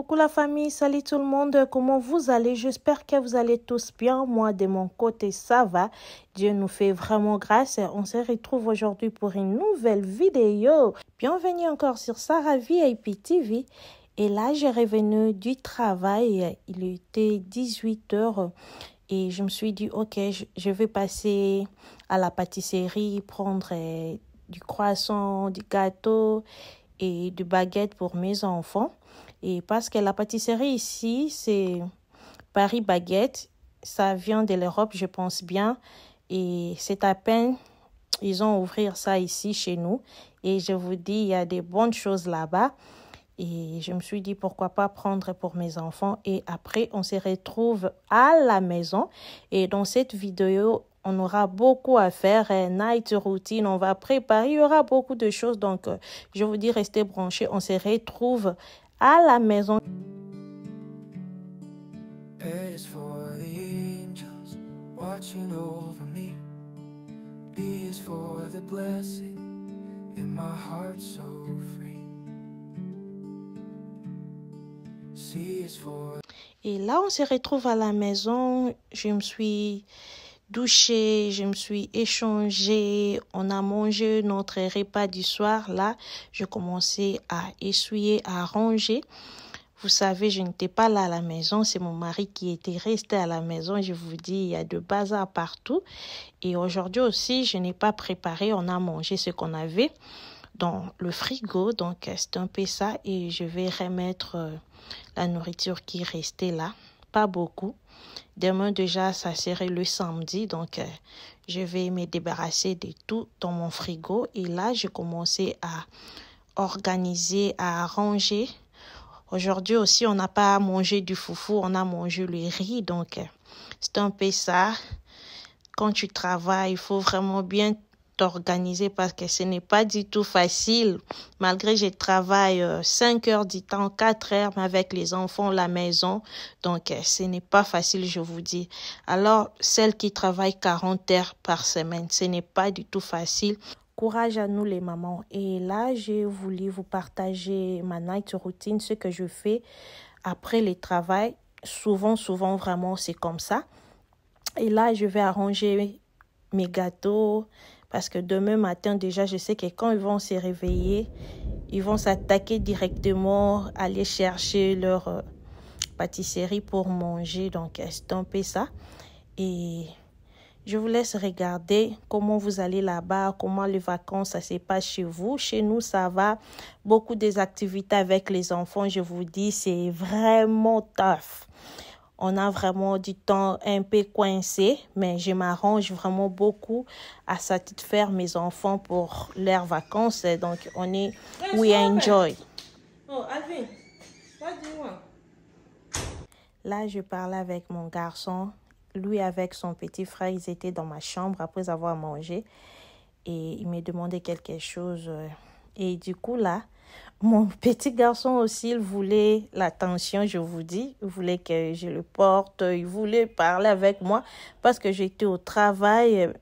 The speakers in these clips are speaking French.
Coucou la famille, salut tout le monde, comment vous allez? J'espère que vous allez tous bien. Moi, de mon côté, ça va. Dieu nous fait vraiment grâce. On se retrouve aujourd'hui pour une nouvelle vidéo. Bienvenue encore sur Sarah VIP TV. Et là, je revenu du travail. Il était 18 h. Et je me suis dit, ok, je vais passer à la pâtisserie, prendre du croissant, du gâteau et du baguette pour mes enfants. Et parce que la pâtisserie ici, c'est Paris Baguette. Ça vient de l'Europe, je pense bien. Et c'est à peine, ils ont ouvert ça ici chez nous. Et je vous dis, il y a des bonnes choses là-bas. Et je me suis dit, pourquoi pas prendre pour mes enfants. Et après, on se retrouve à la maison. Et dans cette vidéo, on aura beaucoup à faire. Night routine, on va préparer. Il y aura beaucoup de choses. Donc, je vous dis, restez branchés. On se retrouve à la maison. A is for the angels watching over me. B is for the blessing in my heart so free. C is for... Et là, on se retrouve à la maison. Je me suis douchée, je me suis échangée. On a mangé notre repas du soir. Là, je commençais à essuyer, à ranger. Vous savez, je n'étais pas là à la maison. C'est mon mari qui était resté à la maison. Je vous dis, il y a de bazar partout. Et aujourd'hui aussi, je n'ai pas préparé. On a mangé ce qu'on avait dans le frigo. Donc, c'est un peu ça. Et je vais remettre la nourriture qui restait là. Pas beaucoup. Demain, déjà, ça serait le samedi. Donc, je vais me débarrasser de tout dans mon frigo. Et là, j'ai commencé à organiser, à ranger. Aujourd'hui aussi, on n'a pas mangé du foufou, on a mangé le riz. Donc, c'est un peu ça. Quand tu travailles, il faut vraiment bien t'organiser parce que ce n'est pas du tout facile. Malgré que je travaille 5 heures du temps, 4 heures, mais avec les enfants, la maison. Donc, ce n'est pas facile, je vous dis. Alors, celles qui travaillent 40 heures par semaine, ce n'est pas du tout facile. Courage à nous les mamans. Et là, j'ai voulu vous partager ma night routine, ce que je fais après le travail. Souvent, vraiment, c'est comme ça. Et là, je vais arranger mes gâteaux parce que demain matin, déjà, je sais que quand ils vont se réveiller, ils vont s'attaquer directement, aller chercher leur pâtisserie pour manger. Donc, c'est un peu ça. Et je vous laisse regarder comment vous allez là-bas, comment les vacances, ça se passe chez vous. Chez nous, ça va. Beaucoup des activités avec les enfants, je vous dis, c'est vraiment tough. On a vraiment du temps un peu coincé, mais je m'arrange vraiment beaucoup à satisfaire mes enfants pour leurs vacances. Donc, we enjoy. Oh, Alvin, what do you want? Là, je parlais avec mon garçon. Lui, avec son petit frère, ils étaient dans ma chambre après avoir mangé. Et il me demandait quelque chose. Et du coup, là, mon petit garçon aussi, il voulait l'attention, je vous dis. Il voulait que je le porte. Il voulait parler avec moi parce que j'étais au travail.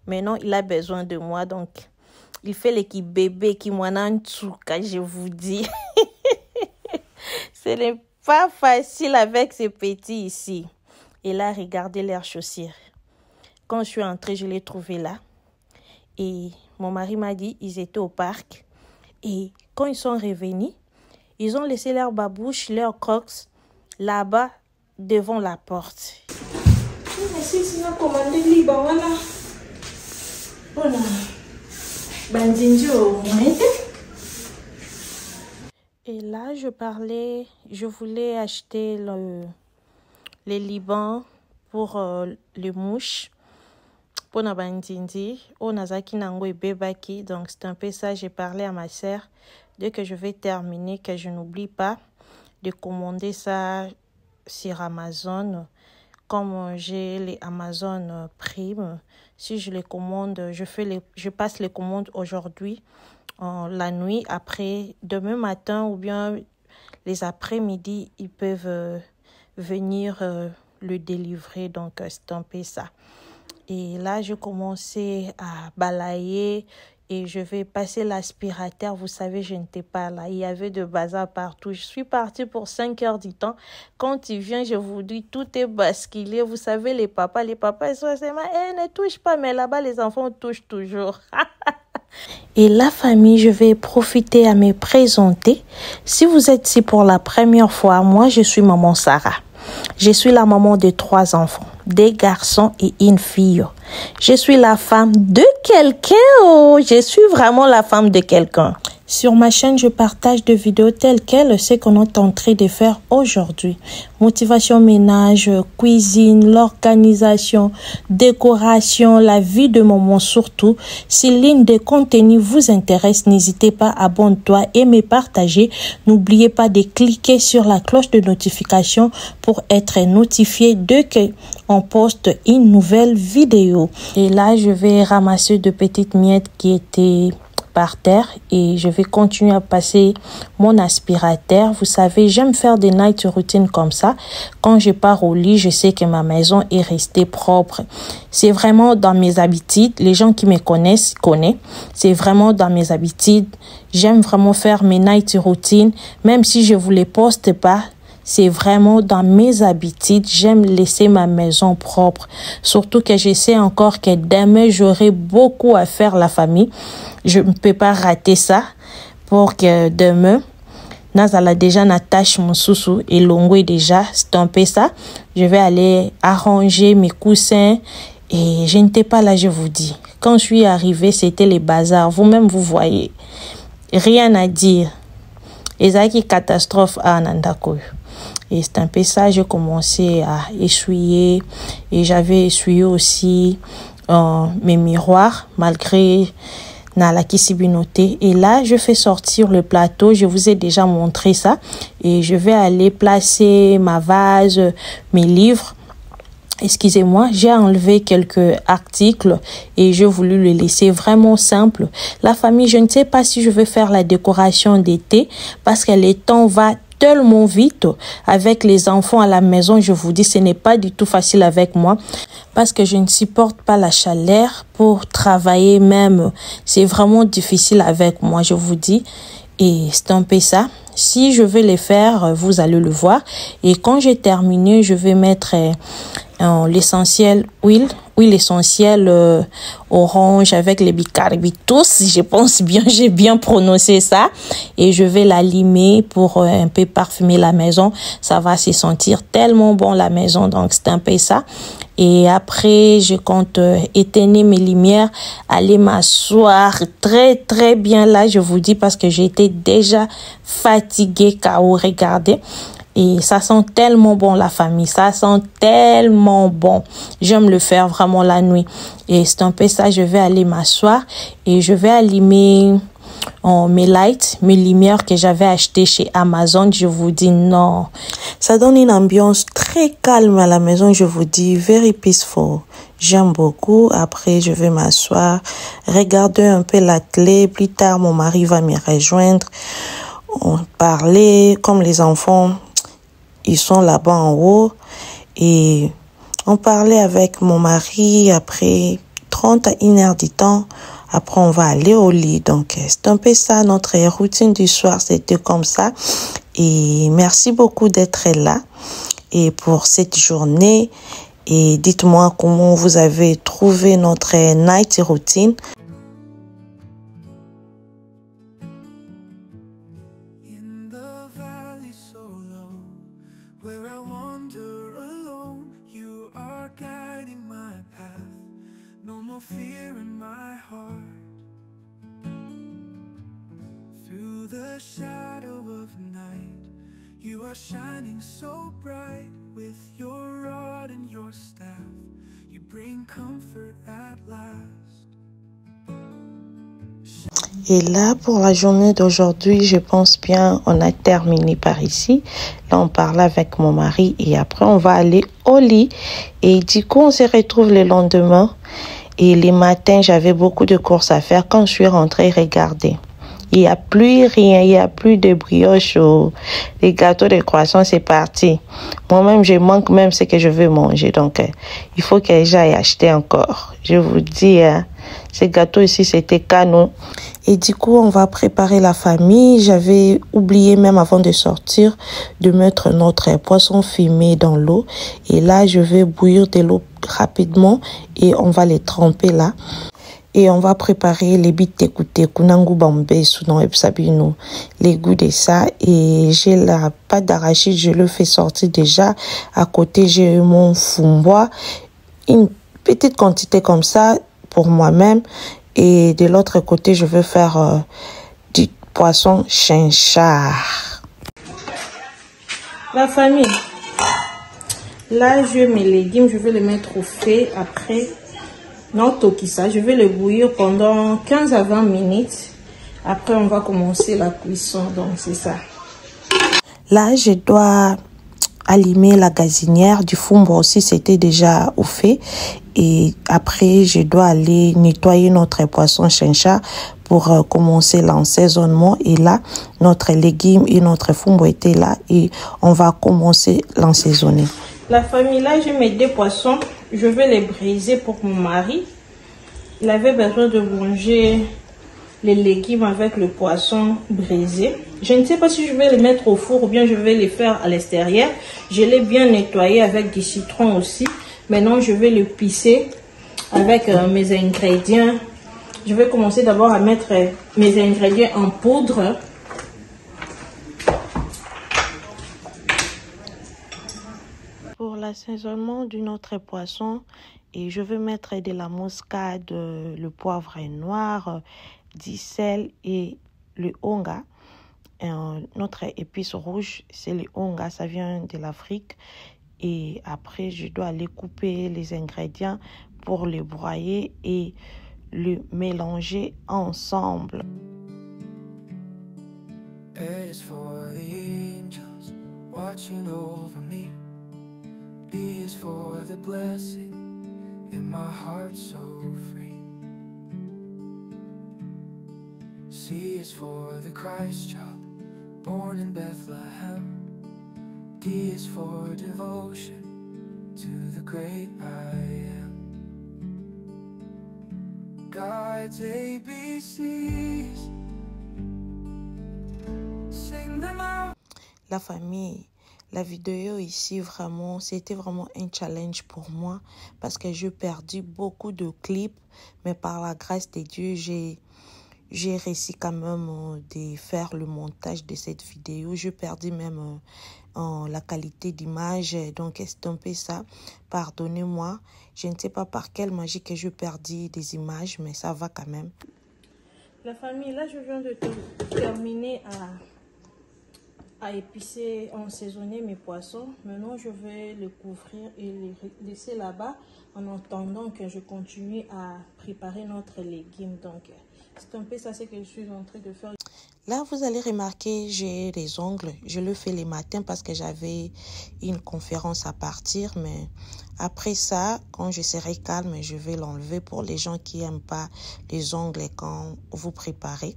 Maintenant, il a besoin de moi. Donc, il fait l'équipe bébé qui m'en a un tchouka, je vous dis. Ce n'est pas facile avec ces petits ici. Et là, regardez leurs chaussures. Quand je suis entrée, je les trouvais là. Et mon mari m'a dit, ils étaient au parc. Et quand ils sont revenus, ils ont laissé leurs babouches, leurs crocs, là-bas, devant la porte. Et là, je voulais acheter les Liban pour les mouches. Pour Nabandindi, au Nazaki Nango et Bebaki. Donc, c'est un peu ça. J'ai parlé à ma sœur. Dès que je vais terminer, que je n'oublie pas de commander ça sur Amazon. Comme j'ai les Amazon Prime, si je les commande, je passe les commandes aujourd'hui, la nuit. Après, demain matin ou bien les après-midi, ils peuvent venir le délivrer. Donc, c'est un peu ça. Et là, je commençais à balayer. et je vais passer l'aspirateur. Vous savez, je n'étais pas là. Il y avait de bazar partout. Je suis partie pour 5 heures du temps. Quand il vient, je vous dis, tout est basculé. Vous savez, les papas, ils sont assez mal. Ne touche pas, mais là-bas, les enfants touchent toujours. Et la famille, je vais profiter à me présenter. Si vous êtes ici pour la première fois, moi, je suis maman Sarah. Je suis la maman de 3 enfants, 2 garçons et une fille. Je suis la femme de quelqu'un. Oh, je suis vraiment la femme de quelqu'un. Sur ma chaîne, je partage des vidéos telles quelles ce qu'on est en train de faire aujourd'hui. Motivation ménage, cuisine, l'organisation, décoration, la vie de maman surtout. Si l'une des contenus vous intéresse, n'hésitez pas à abonner-toi et me partager. N'oubliez pas de cliquer sur la cloche de notification pour être notifié dès qu'on poste une nouvelle vidéo. Et là, je vais ramasser de petites miettes qui étaient par terre et je vais continuer à passer mon aspirateur. Vous savez, j'aime faire des night routines comme ça. Quand je pars au lit, je sais que ma maison est restée propre. C'est vraiment dans mes habitudes. Les gens qui me connaissent. C'est vraiment dans mes habitudes. J'aime vraiment faire mes night routines, même si je vous les poste pas. C'est vraiment dans mes habitudes. J'aime laisser ma maison propre. Surtout que je sais encore que demain, j'aurai beaucoup à faire la famille. Je ne peux pas rater ça pour que demain, nazala déjà n'attache mon sous et l'ongwe déjà stamper ça. Je vais aller arranger mes coussins et je n'étais pas là, je vous dis. Quand je suis arrivée, c'était les bazars. Vous-même, vous voyez. Rien à dire. Et ça qui catastrophe à Nandako. Et c'est un peu ça, j'ai commencé à essuyer et j'avais essuyé aussi mes miroirs malgré la kisibinoté. Et là, je fais sortir le plateau. Je vous ai déjà montré ça. Et je vais aller placer ma vase, mes livres. Excusez-moi, j'ai enlevé quelques articles et j'ai voulu le laisser vraiment simple. La famille, je ne sais pas si je vais faire la décoration d'été parce que le temps va tellement vite avec les enfants à la maison. Je vous dis, ce n'est pas du tout facile avec moi parce que je ne supporte pas la chaleur pour travailler même. C'est vraiment difficile avec moi, je vous dis. Et c'est un peu ça. Si je vais les faire, vous allez le voir. Et quand j'ai terminé, je vais mettre l'essentiel huile essentielle orange avec les bicarbitos. Je pense bien, j'ai bien prononcé ça. Et je vais la limer pour un peu parfumer la maison. Ça va se sentir tellement bon la maison. Donc c'est un peu ça. Et après, je compte éteindre mes lumières, aller m'asseoir très très bien là, je vous dis, parce que j'étais déjà fatiguée, KO, regardez. Et ça sent tellement bon la famille, ça sent tellement bon. J'aime le faire vraiment la nuit. Et c'est un peu ça, je vais aller m'asseoir et je vais allumer mes lights, mes lumières que j'avais achetées chez Amazon. Je vous dis non. Ça donne une ambiance très calme à la maison, je vous dis, very peaceful. J'aime beaucoup. Après, je vais m'asseoir, regarder un peu la télé. Plus tard, mon mari va me rejoindre. On parlait comme les enfants. Ils sont là-bas en haut et on parlait avec mon mari après 30 à 1 heure du temps. Après, on va aller au lit. Donc, c'est un peu ça, notre routine du soir, c'était comme ça. Et merci beaucoup d'être là et pour cette journée. Et dites-moi comment vous avez trouvé notre night routine. Where I wander alone, you are guiding my path. No more fear in my heart. Through the shadow of night, you are shining so bright. With your rod and your staff, you bring comfort at last. Et là, pour la journée d'aujourd'hui, je pense bien, on a terminé par ici. Là, on parle avec mon mari et après, on va aller au lit. Et du coup, on se retrouve le lendemain. Et les matins, j'avais beaucoup de courses à faire. Quand je suis rentrée, regardez. Il n'y a plus rien, il n'y a plus de brioche. Les gâteaux de croissant, c'est parti. Moi-même, je manque même ce que je veux manger. Donc, il faut que j'aille acheter encore. Je vous dis, ces gâteaux ici, c'était canon. Et du coup, on va préparer la famille. J'avais oublié même avant de sortir de mettre notre poisson fumé dans l'eau. Et là, je vais bouillir de l'eau rapidement et on va les tremper là. Et on va préparer les biteku nangu bambesu dans Epsabino, les goûts de ça. Et j'ai la pâte d'arachide, je le fais sortir déjà. À côté, j'ai mon fumbois, une petite quantité comme ça pour moi-même. Et de l'autre côté, je vais faire du poisson chinchard. La famille, là, je mes légumes, je vais les mettre au feu après. Non, tokisa, je vais le bouillir pendant 15 à 20 minutes. Après, on va commencer la cuisson. Donc, c'est ça. Là, je dois allumer la gazinière. Du fumbo aussi, c'était déjà au fait. Et après, je dois aller nettoyer notre poisson chinchard pour commencer l'assaisonnement. Et là, notre légume et notre fumbo étaient là. Et on va commencer l'assaisonner. La famille, là, je mets 2 poissons. Je vais les briser pour mon mari. Il avait besoin de manger les légumes avec le poisson brisé. Je ne sais pas si je vais les mettre au four ou bien je vais les faire à l'extérieur. Je l'ai bien nettoyé avec du citron aussi. Maintenant, je vais le pisser avec mes ingrédients. Je vais commencer d'abord à mettre mes ingrédients en poudre. Pour l'assaisonnement de notre poisson, et je vais mettre de la muscade, le poivre noir, du sel et le onga. Notre épice rouge, c'est le onga, ça vient de l'Afrique. Et après, je dois aller couper les ingrédients pour les broyer et le mélanger ensemble. A is for the angels watching over me. B is for the blessing in my heart so free. C is for the Christ child born in Bethlehem. D is for devotion to the great I am. God's ABCs, sing them out. La famille, la vidéo ici vraiment, c'était vraiment un challenge pour moi parce que j'ai perdu beaucoup de clips, mais par la grâce de Dieu, j'ai réussi quand même de faire le montage de cette vidéo. J'ai perdu même la qualité d'image, donc estampez ça. Pardonnez-moi, je ne sais pas par quelle magie que j'ai perdu des images, mais ça va quand même. La famille, là je viens de terminer à épicer, assaisonner mes poissons. Maintenant, je vais les couvrir et les laisser là-bas en attendant que je continue à préparer notre légume. Donc, c'est un peu ça ce que je suis en train de faire. Là, vous allez remarquer, j'ai les ongles. Je le fais les matins parce que j'avais une conférence à partir. Mais après ça, quand je serai calme, je vais l'enlever pour les gens qui n'aiment pas les ongles quand vous préparez.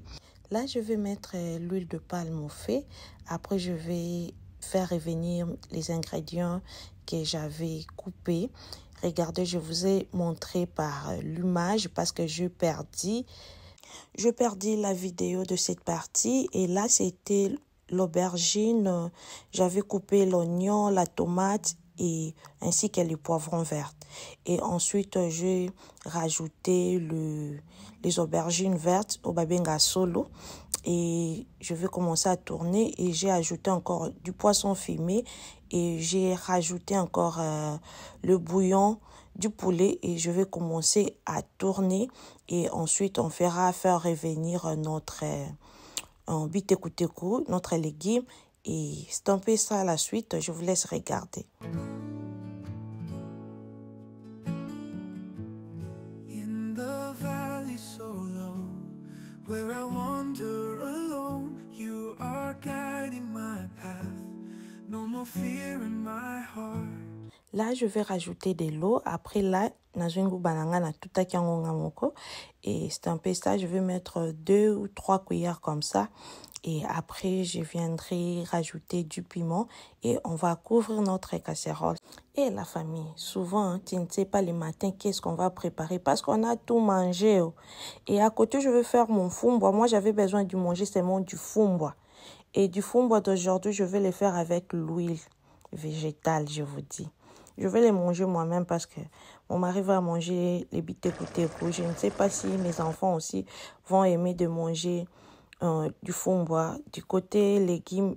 Là, je vais mettre l'huile de palme au feu. Après, je vais faire revenir les ingrédients que j'avais coupés. Regardez, je vous ai montré par l'image parce que je perdis la vidéo de cette partie. Et là, c'était l'aubergine. J'avais coupé l'oignon, la tomate et ainsi que les poivrons verts. Et ensuite, j'ai rajouté les aubergines vertes au babenga solo. Et je vais commencer à tourner et j'ai ajouté encore du poisson fumé et j'ai rajouté encore le bouillon du poulet et je vais commencer à tourner et ensuite on fera faire revenir notre biteku, notre légume et stamper ça à la suite. Je vous laisse regarder. In the valley so low, where I wander alone, you are guiding my path. No more fear in my heart. Là, je vais rajouter de l'eau. Après, là, nazungu bananga na tuta kiangonga moko. Et c'est un peu ça. Je vais mettre 2 ou 3 cuillères comme ça. Et après, je viendrai rajouter du piment. Et on va couvrir notre casserole. Et la famille, souvent, tu ne sais pas le matin qu'est-ce qu'on va préparer. Parce qu'on a tout mangé. Et à côté, je vais faire mon fumboa. Moi, j'avais besoin de manger seulement du fumboa. Et du fumboa d'aujourd'hui, je vais le faire avec l'huile végétale, je vous dis. Je vais les manger moi-même parce que mon mari va manger les bitekoutekou. Je ne sais pas si mes enfants aussi vont aimer de manger du fumboa. Du côté légumes,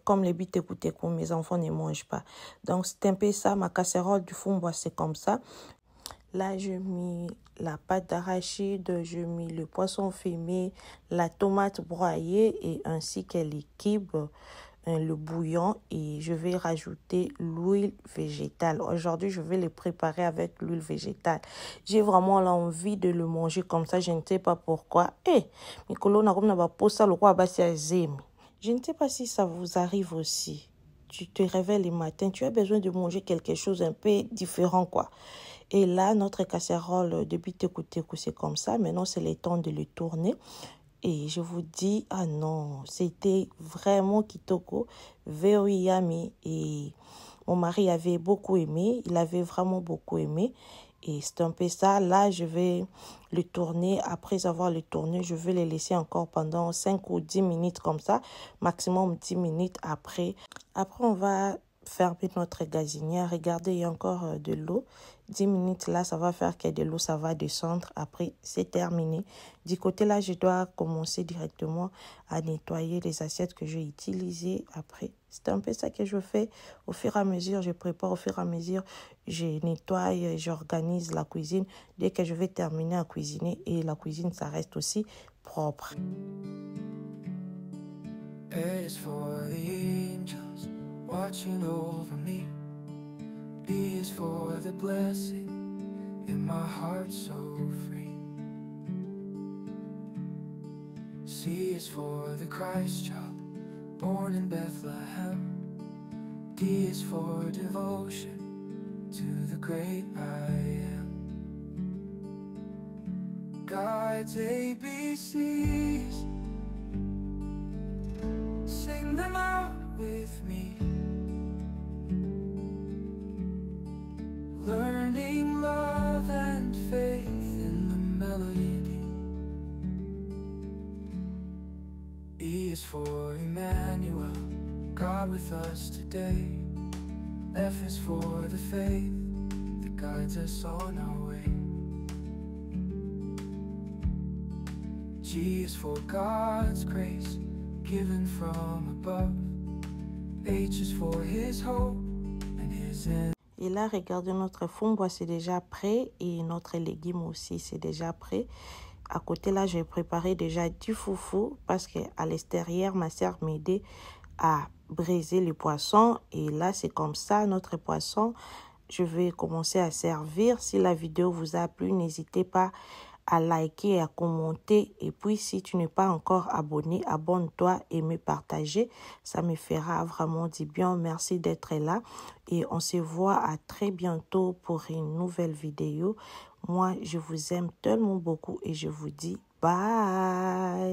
comme les bitekoutekou, mes enfants ne mangent pas. Donc, c'est un peu ça. Ma casserole du fumboa, c'est comme ça. Là, je mis la pâte d'arachide, je mis le poisson fumé, la tomate broyée et ainsi que l'équipe, le bouillon, et je vais rajouter l'huile végétale. Aujourd'hui, je vais le préparer avec l'huile végétale. J'ai vraiment l'envie de le manger comme ça, je ne sais pas pourquoi. Je ne sais pas si ça vous arrive aussi. Tu te réveilles le matin, tu as besoin de manger quelque chose un peu différent, quoi. Et là, notre casserole de bitekoutekou, c'est comme ça. Maintenant, c'est le temps de le tourner. Et je vous dis, ah non, c'était vraiment kitoko, very yummy. Et mon mari avait beaucoup aimé, il avait vraiment beaucoup aimé. Et c'est un peu ça. Là, je vais le tourner. Après avoir le tourné, je vais le laisser encore pendant 5 ou 10 minutes comme ça. Maximum 10 minutes après. Après, on va fermer notre gazinière. Regardez, il y a encore de l'eau. 10 minutes là, ça va faire que de l'eau, ça va descendre. Après, c'est terminé. Du côté là, je dois commencer directement à nettoyer les assiettes que j'ai utilisées. Après, c'est un peu ça que je fais. Au fur et à mesure, je prépare. Au fur et à mesure, je nettoie, j'organise la cuisine. Dès que je vais terminer à cuisiner, et la cuisine, ça reste aussi propre. A is for the angels watching over me. B is for the blessing in my heart so free. C is for the Christ child born in Bethlehem. D is for devotion to the great I am. God's ABCs, sing them out with me. Learning love and faith in the melody. E is for Emmanuel, God with us today. F is for the faith that guides us on our way. G is for God's grace given from above. H is for His hope and His end. Et là, regardez, notre fumboa, c'est déjà prêt. Et notre légume aussi, c'est déjà prêt. À côté, là, j'ai préparé déjà du foufou. Parce qu'à l'extérieur, ma sœur m'aidait à briser le poisson. Et là, c'est comme ça, notre poisson. Je vais commencer à servir. Si la vidéo vous a plu, n'hésitez pas à liker et à commenter. Et puis, si tu n'es pas encore abonné, abonne-toi et me partager. Ça me fera vraiment du bien. Merci d'être là. Et on se voit à très bientôt pour une nouvelle vidéo. Moi, je vous aime tellement beaucoup et je vous dis bye.